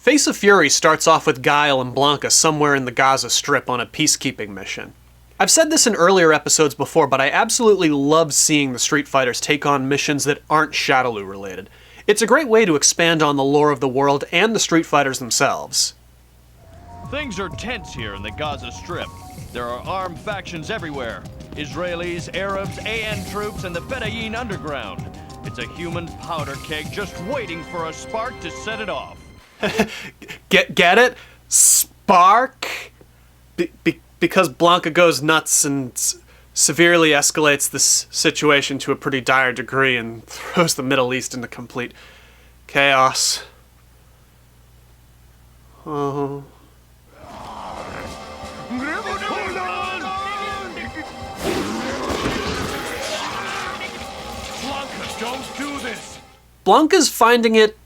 Face of Fury starts off with Guile and Blanka somewhere in the Gaza Strip on a peacekeeping mission. I've said this in earlier episodes before, but I absolutely love seeing the Street Fighters take on missions that aren't Shadaloo related. It's a great way to expand on the lore of the world and the Street Fighters themselves. Things are tense here in the Gaza Strip. There are armed factions everywhere. Israelis, Arabs, AN troops, and the Fedayeen underground. It's a human powder keg just waiting for a spark to set it off. Get it? Spark? Because Blanka goes nuts and severely escalates this situation to a pretty dire degree and throws the Middle East into complete chaos. Oh. Blanka, don't do this! Blanka's finding it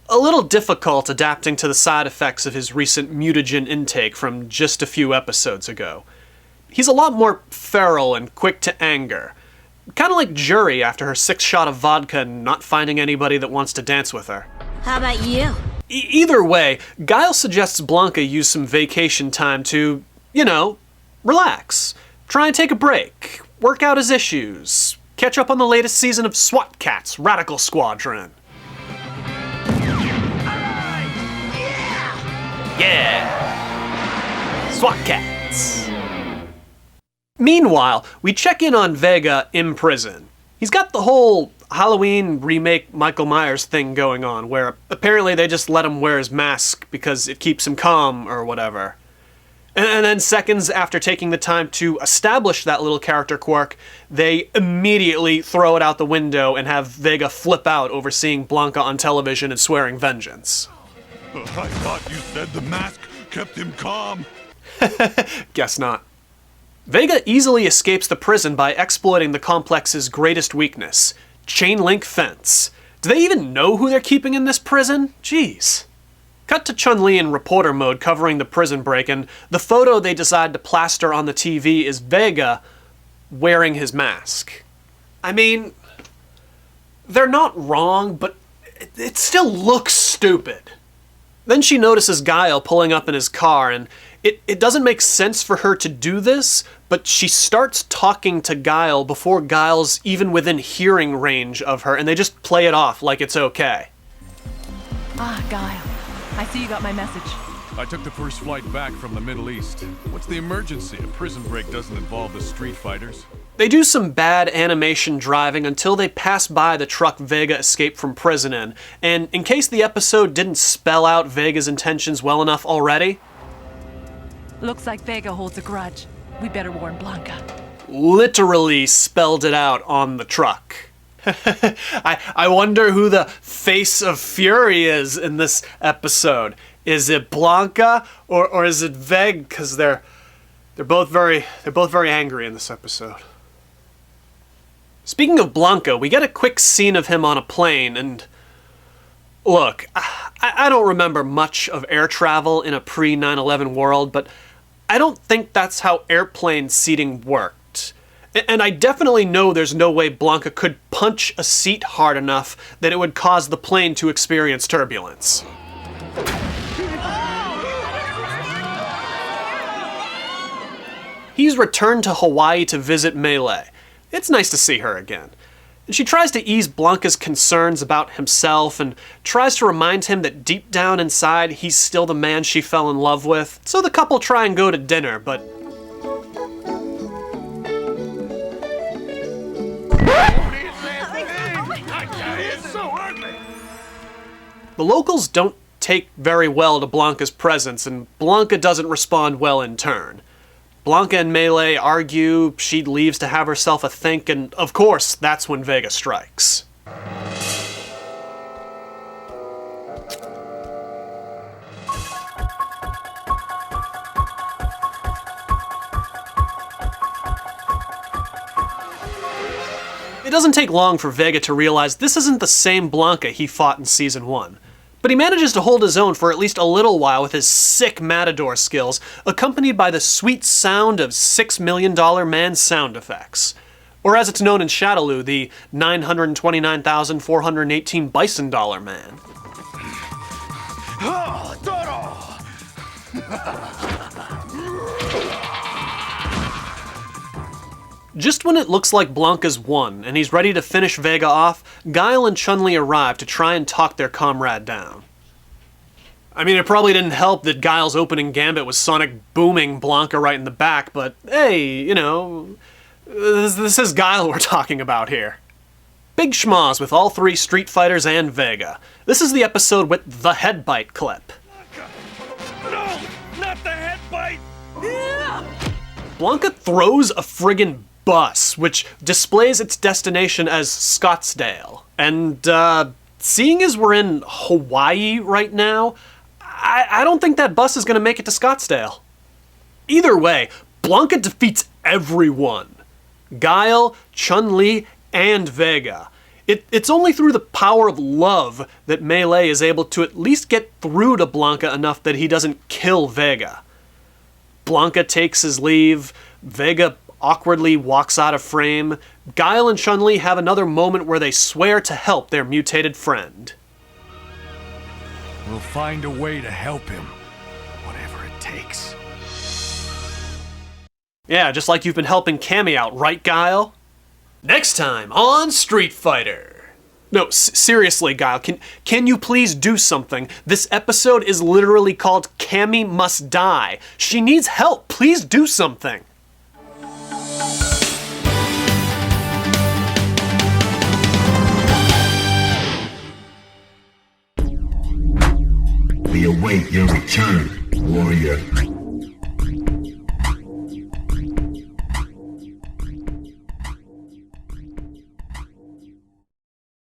a little difficult adapting to the side effects of his recent mutagen intake from just a few episodes ago. He's a lot more feral and quick to anger. Kind of like Jury after her 6th shot of vodka and not finding anybody that wants to dance with her. How about you? Either way, Guile suggests Blanka use some vacation time to, relax. Try and take a break, work out his issues, catch up on the latest season of SWAT Cats, Radical Squadron. Yeah! SWAT Cats! Meanwhile, we check in on Vega in prison. He's got the whole Halloween remake Michael Myers thing going on, where apparently they just let him wear his mask because it keeps him calm or whatever. And then seconds after taking the time to establish that little character quirk, they immediately throw it out the window and have Vega flip out over seeing Blanka on television and swearing vengeance. I thought you said the mask kept him calm. Guess not. Vega easily escapes the prison by exploiting the complex's greatest weakness, chain link fence. Do they even know who they're keeping in this prison? Jeez. Cut to Chun-Li in reporter mode covering the prison break, and the photo they decide to plaster on the TV is Vega wearing his mask. I mean, they're not wrong, but it still looks stupid. Then she notices Guile pulling up in his car, and it doesn't make sense for her to do this, but she starts talking to Guile before Guile's even within hearing range of her, and they just play it off like it's okay. Ah, Guile. I see you got my message. I took the first flight back from the Middle East. What's the emergency? A prison break doesn't involve the Street Fighters. They do some bad animation driving until they pass by the truck Vega escaped from prison in, and in case the episode didn't spell out Vega's intentions well enough already... Looks like Vega holds a grudge. We better warn Blanka. Literally spelled it out on the truck. I wonder who the Face of Fury is in this episode. Is it Blanka or is it Vega? Because they're both very angry in this episode. Speaking of Blanka, we get a quick scene of him on a plane, and look, I don't remember much of air travel in a pre-9/11 world, but I don't think that's how airplane seating worked. And I definitely know there's no way Blanka could punch a seat hard enough that it would cause the plane to experience turbulence. He's returned to Hawaii to visit Melee. It's nice to see her again. She tries to ease Blanka's concerns about himself and tries to remind him that deep down inside he's still the man she fell in love with. So the couple try and go to dinner, but... The locals don't take very well to Blanka's presence, and Blanka doesn't respond well in turn. Blanka and Melee argue, she leaves to have herself a think, and of course, that's when Vega strikes. It doesn't take long for Vega to realize this isn't the same Blanka he fought in Season 1. But he manages to hold his own for at least a little while with his sick matador skills, accompanied by the sweet sound of $6 Million Man sound effects. Or as it's known in Shadaloo, the $929,418 Bison Man. Just when it looks like Blanka's won and he's ready to finish Vega off, Guile and Chun-Li arrive to try and talk their comrade down. I mean, it probably didn't help that Guile's opening gambit was sonic booming Blanka right in the back, but hey, you know, this is Guile we're talking about here. Big schmoz with all three Street Fighters and Vega. This is the episode with the headbite clip. No, not the head bite! Blanka throws a friggin' bus, which displays its destination as Scottsdale. And, seeing as we're in Hawaii right now, I don't think that bus is gonna make it to Scottsdale. Either way, Blanka defeats everyone. Guile, Chun-Li, and Vega. It's only through the power of love that Melee is able to at least get through to Blanka enough that he doesn't kill Vega. Blanka takes his leave, Vega awkwardly walks out of frame, Guile and Chun-Li have another moment where they swear to help their mutated friend. We'll find a way to help him, whatever it takes. Yeah, just like you've been helping Cammy out, right, Guile? Next time on Street Fighter. No, seriously, Guile, can you please do something? This episode is literally called Cammy Must Die. She needs help. Please do something. We await your return, warrior.